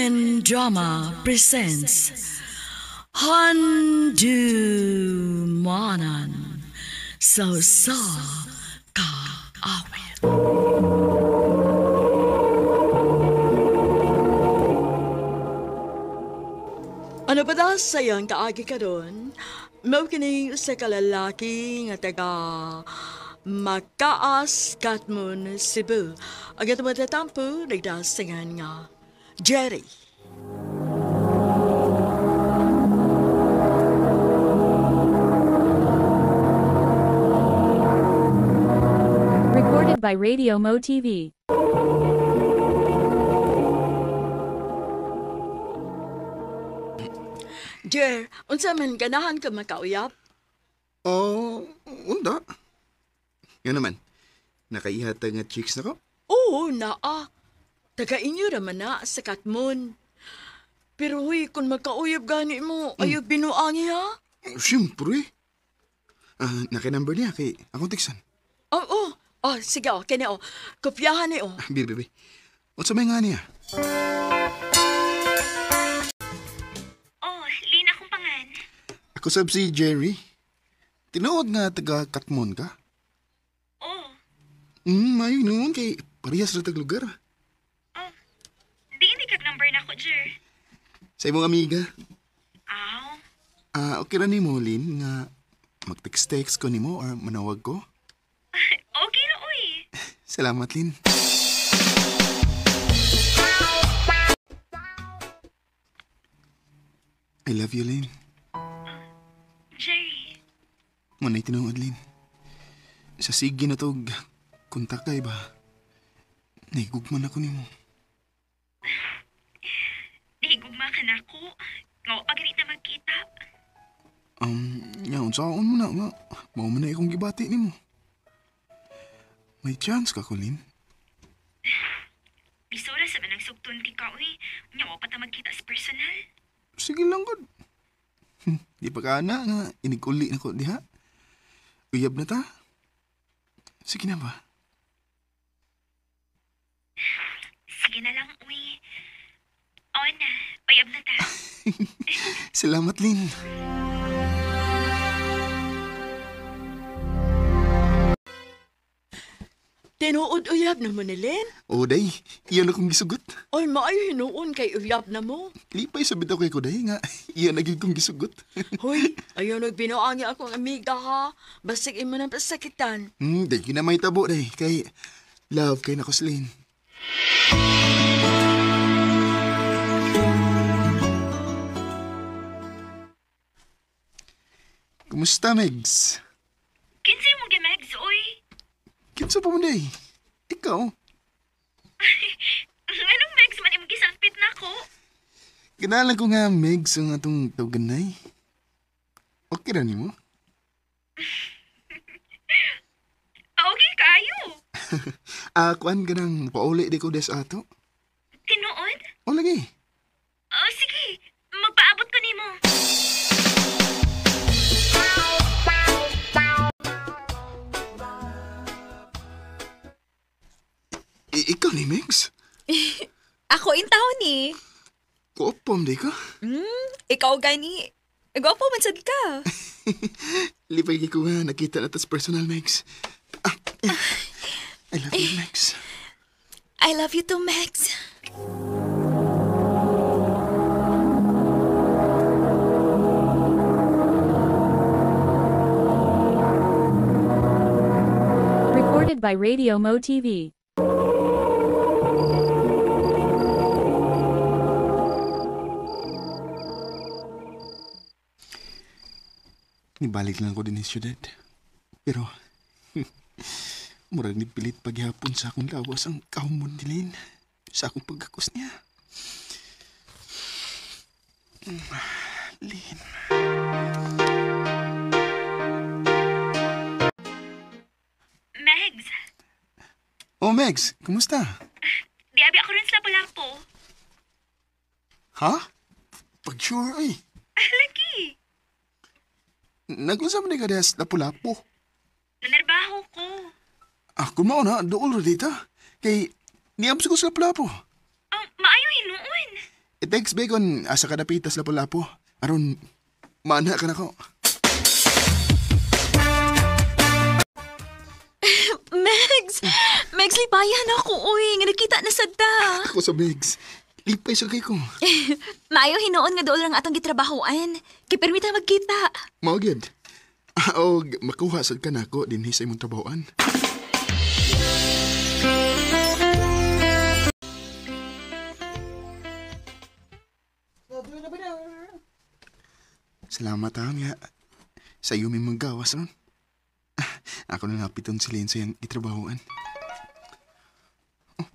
Open Drama presents Handu Manan So Sa Ka Awit. Ano ba da sayang kaagi ka doon? Mao kini sa kalalaki nga taga Makaas Katmon, Cebu. Agat mo tatampo, nagdasingan nga Jerry. Recorded by Radio Mo TV. Jer, unsa man ganahan ka makauyap? Oh, unda. Yan naman. Nakaihata nga chicks na ko. Oo, naa. Taga inyo raman na sa Katmon. Pero huy, kung magkauyap gani mo, ayaw binuangi ha? Siyempre. Nakinumber niya kay akong tiksan. Oo. Oh, sige o, kini o. Kopyahan ni o. Bibi. What's may nga niya? Lina akong pangan. Ako sab si Jerry. Tinuod nga taga Katmon ka? Mayo noon kay parehas na tag lugar. Di kag number na ko, Jer. Sa imong amiga. Aw. Okay ra nimo, Lin, nga mag-text ko nimo or manawag ko? Okay na, uy. Salamat, Lin. I love you, Lin. Jerry. Manay tinuod, Lin. Sa sige na tog, kontak kay ba? Naigugman ako nimo. Nahigugma ka na ko. Nga, pagrit na magkita. Unsaon mo na nga. Mao man na akong gibati nimo. May chance ka, Colin. Bisura sa manang sugtun ti ka, uy. Nga, pa ta magkita sa personal. Sige lang, God. Di pa ka na nga. Iniguli na ko, diha. Uyab na ta. Sige na ba? Sige na lang, uy. Oo na, payab na ta. Salamat, Lin. Tinuod uyab na mo ni Len? O, day. Iyan akong gisugot. Ay, maayo hinuon kay uyab na mo. Lipay sa bitaw kay ko, day, nga. Iyan naging kong gisugot. Hoy, ayaw nagbinuangi akong amiga ha. Basig imo ng pasakitan. Day, kinamay tabo, day. Kay love kay na ko si Lin. Kumusta, Megs? Kinsay mo gimegs, uy. Kinsa pa mo, day? Ikaw? Anong megs man imong gisangpit na ko? Ganalan ko nga, Megs, ang atong tawganay. Okay ra nimo? Okay kayo. Kuan ka nang pauli di ko des ato. Tinuod? O, lagi. Sige. Magpaabot ko nimo. Ikaw ni Megs? Ako in taon ni. Kuopom, day ka? Ikaw gani. Gwapo man sad ka. Lipay ko nga nakita na tas personal, Megs. I love you, Megs. I love you too, Max. Recorded by Radio Mo TV. Nibalik lang ko din sa syudad. Pero, murag nipilit paghihapon sa akong lawas ang kahumon ni Lin sa akong pagkakos niya. Lin. Megs, Oh, Megs, kumusta? diabi ako rin sa Lapu-Lapu. Ha? Pag sure, ay. Lagi. Nagunsa man ka des Lapu-Lapu. Nanarbaho ko. Ako mao na, dool ra dita. Kay, niabs ko sa Lapu-Lapu. Maayo hinuon. I-text Bacon, asa ka napitas lapo-lapo. Aron, maana ka na ko. Megs! Megs, lipayan ako, uy. Nga nakita na sad ta. Ako sa Megs. Lipay sa kay ko. Maayo hinoon nga doon lang atong gitrabahoan. Kipirmita magkita. Mao gyud. O makuha sad ka nako dinhi sa imong trabahoan. Salamat ha nga. Sa iyo may magawas ron. Ako na napiton si Lynn sa iyang itrabahoan. Oh.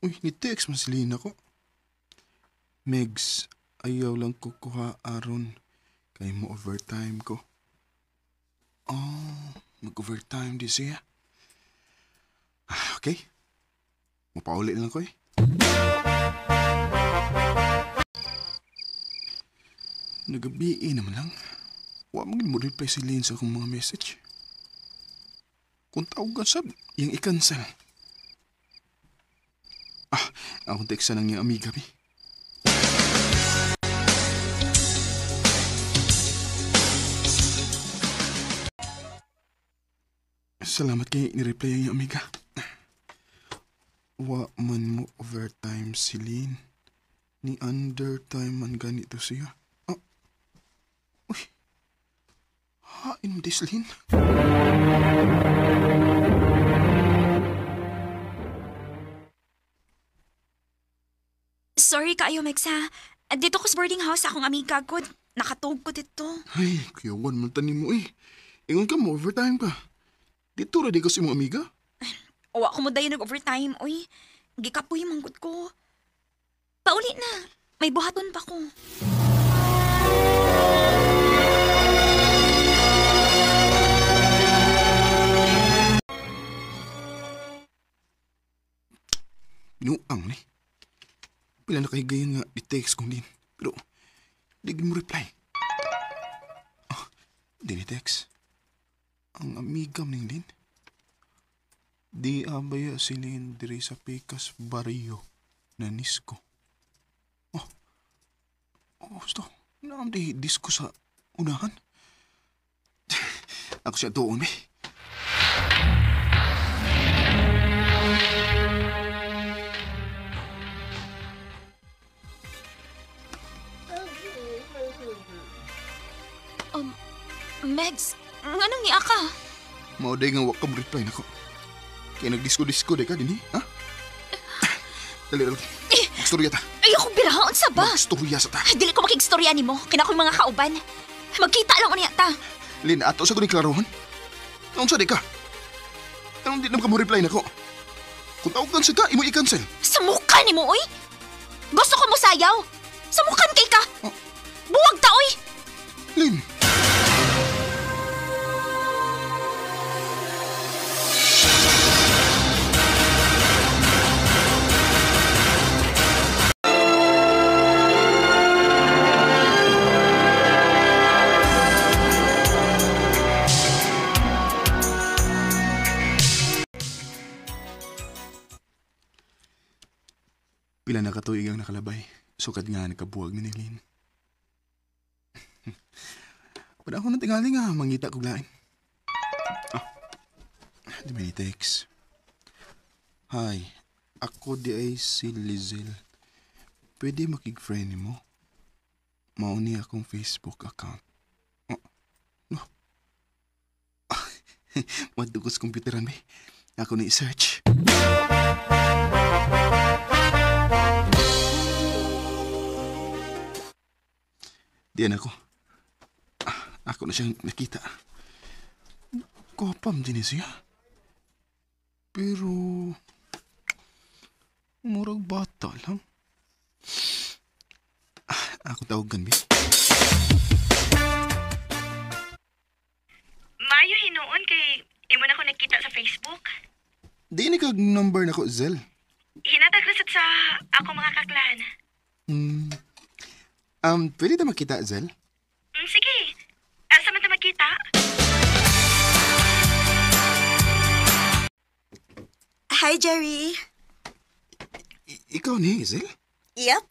Uy, ni-text mo si Lynn ako. Megs, ayaw lang ko kuha aron. Kaya mo overtime ko. Oh, mag-overtime di siya. Okay. Mapauli lang ko eh. Nagabi naman lang. Wa magin mo reply si Lynn sa akong mga message. Kung tawag ka sab, yung i-cancel. Akong teksa ng yung amiga mi. Salamat kay ni-reply ang iyong amiga. Wa man mo overtime si Lynn. Ni undertime man ganito siya. Uy. Hain mo dis, Lynn. Sorry kaayo, Megs, ha. Dito ko sa boarding house akong amiga ko. Nakatog ko dito. Ay, kuyawan man tanim mo eh. Ingon ka mo, overtime pa. Dito ra di ko si mong amiga. Wa ko mo dayo nag-overtime, uy. Gikapoy manggod ko. Pauli na. May buhaton pa ko. Nuang ni. Pila na kahigayon nga i-text kong din. Pero, di mo reply. Di ni-text. Ang amigam ning Lin. Di abaya si Lin diri sa Pecas Barrio na Nisco. Gusto. Naam di disco sa unahan. Ako siya doon eh. Megs, nganong niya ka? Mauday nga wakam reply na ko. Kaya nagdisko-disko day ka din eh, ha? Dali. Magstorya ta. Ayoko birahaon sa ba? Magstorya sa ta. Dili ko makigstorya ni mo. Kina ko yung mga kauban. Magkita lang ko niya ta. Lin, ato sa ko ni Klarohan. Naon sa di ka? Anong di naman ka mo reply na ko? Kung tawagan sa ka, imo i-cancel. Samukan ni mo, oy! Gusto ko mo sayaw. Samukan kay ka. Buwag ta, oy! Lin. Pila na katuig ang nakalabay. Sukad nga nakabuwag ni Lin. Pada ako nang tingali nga, mangita ko lain. Di may text. Hi, ako di ay si Lizel. Pwede makig-friend mo? Mauni akong Facebook account. No. Madugos komputeran ba? Ako na i-search. Diyan ako. Ako na siyang nakita. Kopam din siya. Pero, murag bata lang. Ako tawagan, ba? Mayo hinoon kay imo na ko nakita sa Facebook. Di ni kag number na ko, Zel. Hinatag resat sa ako mga kaklan. Pwede na makita, Zel? Sige. Asa man ta magkita? Hi, Jerry. Ikaw ni, Zel? Yep.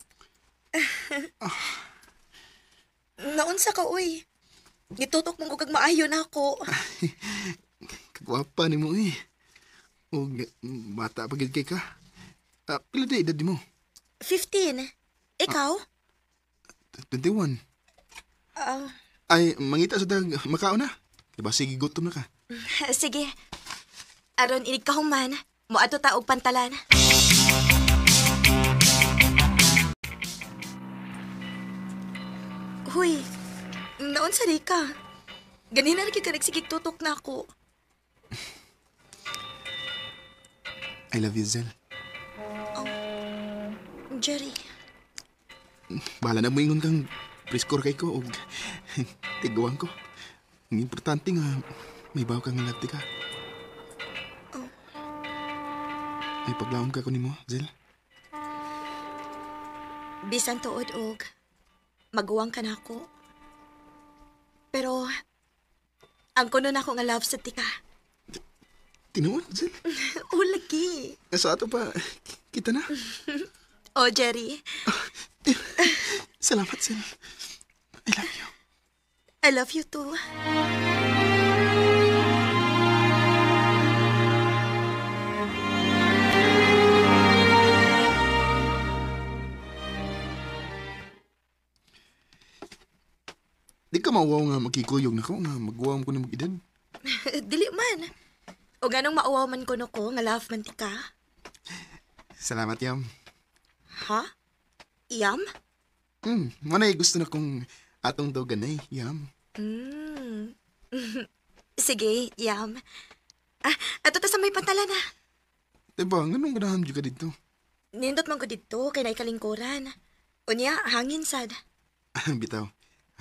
Naunsa ka, uy. Gitutok mong kag maayo na ako. Kagwapa ni mo eh. O, bata pa gid kay ka. Pila na edad mo? 15. Ikaw? 21. Ah, Ay, mangita sa dag, makao na. Diba, sige, gutom na ka. sige. Aron inig ka human. Moadto ta og pantalan. Huy, naunsa di ka? Ganina na ka nagsigig tutok na ako. I love you, Zel. Jerry, Bahala na mo ingon kang prescore kay ko o tiguan ko. Ang importante nga, may baw kang nalagti ka. Ay paglaom ka ko ni mo, Zel. bisan tuod og maguwang ka na ako. Pero, ang kuno na ako nga love sa tika. Tinuon, Zel. O, lagi. Sa ato pa, kita na. O, Jerry, Salamat, Zel. I love you. I love you too. Di ka mauwaw nga magkikuyog na ko nga magwawam ko na mag-edad. Dili man. O ganong mauwaw man ko nga love man tika. Salamat, Yam. Ha? Iyam? Manay gusto na kong atong daw ganay, Yam. Sige, Yam. Ato ta sa may pantalan na. Diba, ganun ganahan dyan ka dito. Nindot man ko dito kay naay kalingkuran. Unya, hangin sad. Bitaw.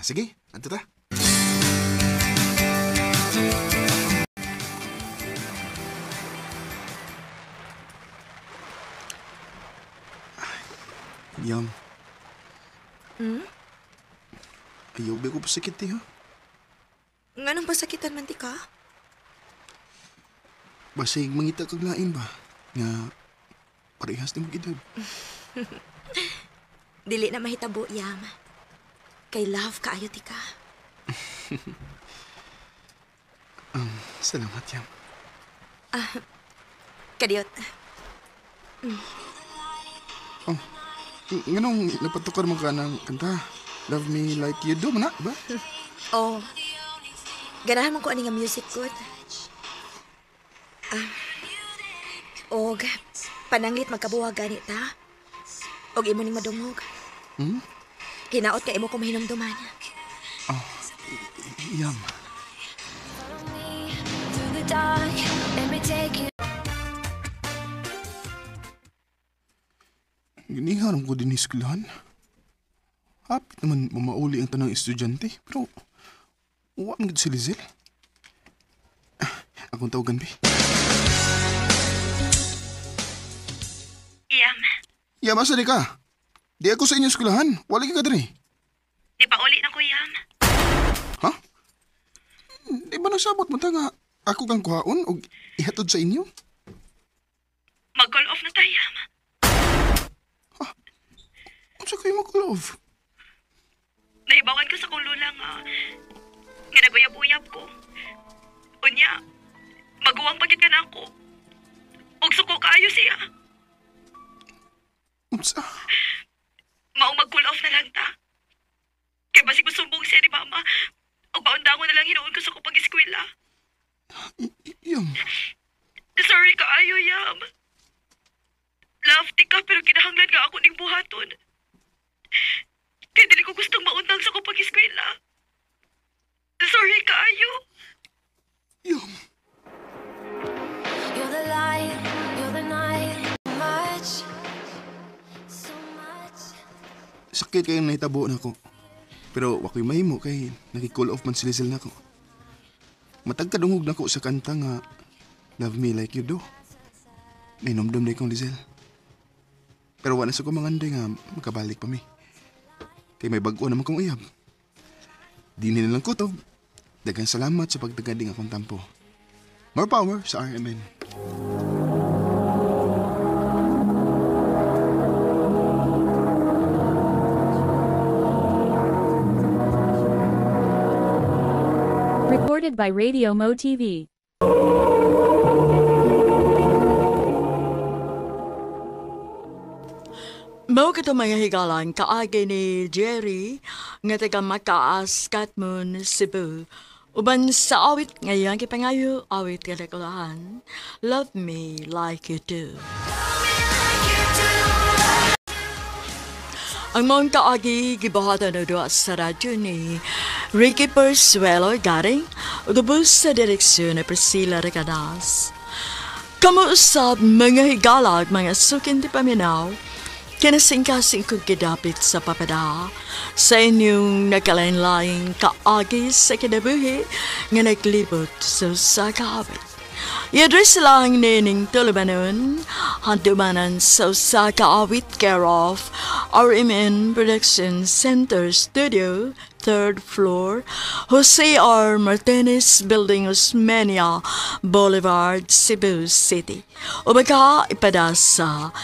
Sige, ato ta. Yam. Ayaw ba ko pa sakit eh, ha? Nga nang pasakitan man tika? Basig mangita kag lain ba? Nga parehas na mag-edad. Dili na mahitabo, Yam. Kay love kaayo tika. Salamat, Yam. Kadiyot. Nganong napatukar mo ka ng kanta? Love me like you do, mana ba? Oh. Ganahan mo ko ani nga music good. Og pananglit magkabuwag gani ta. Og imo ning madungog. Hinaot ka imo ko mahinumduman. Yam. Through the dark, let me take you. Giniharam ko din eskwelahan. Hapit naman mamauli ang tanang estudyante. Pero, huwag nga si Lizel. Akong tawagan, Bi. Iyam, Yam, asa di ka? Di ako sa inyong eskwelahan. Wala ka diri. di pa uli na ko, Iyam. Ha? Di ba nasabot mo ta nga ako kang kuhaon o ihatod sa inyo? Mag-call off na tayo, Iyam. Ano sa kayo mag-love? Naibawan ko sa kong lula nga naguyab-uyab ko. Unya, maguwang pagit ka na ako. Og suko kaayo siya. Unsa? Maong mag-cool off na lang ta. Kaya basig masumbong siya ni Mama. Og paundangon na lang hinuon ko sa ko pag-eskwela. Yam. Sorry kaayo, Yam. Love ti ka pero kinahanglan nga ako ning buhaton. Kaya dili ko gustong maundang sa ko pag-eskwela. Sorry kaayo. Yam. You're the light, you're the night. Much, so much. Sakit kayong nahitabo na ko. Pero wako'y mahimo kay naki-call off man si Lizel na ko. Matagkadungog na ko sa kanta nga Love Me Like You Do. Nainomdom na ikong Lizel. Pero wala sa ko manganday nga makabalik pa mi. Kay may bago naman kong uyab. Di nila lang kutob. Dagang salamat sa pagtagading akong tampo. More power sa RMN. Recorded by Radio Mo TV. Mao ka mga higalan kaagi ni Jerry nga taga Makaas, Katmon, Cebu. Uban sa awit ngayon kipangayo awit kalakulahan. Love me like you do. Ang mga kaagi gibahatan na doon sa radyo ni Ricky Persuelo garing ubos sa direksyon ni Priscilla Recadas. Kamuusap mga higalag mga sukin di paminaw. Kinasingkasing kong kidapit sa papada sa inyong nagkalain-laing kaagi sa kinabuhi nga naglibot sa kahapit. I-address lang nining tulubanon, handumanan sa kaawit care of RMN Production Center Studio, 3rd floor, Jose R. Martinez Building, Osmeña Boulevard, Cebu City. O baka ipada sa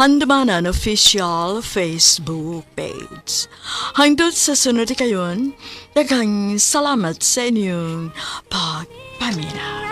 Handumanan Official Facebook page. Hangtod sa sunod kayon, daghang salamat sa inyong pagpaminaw.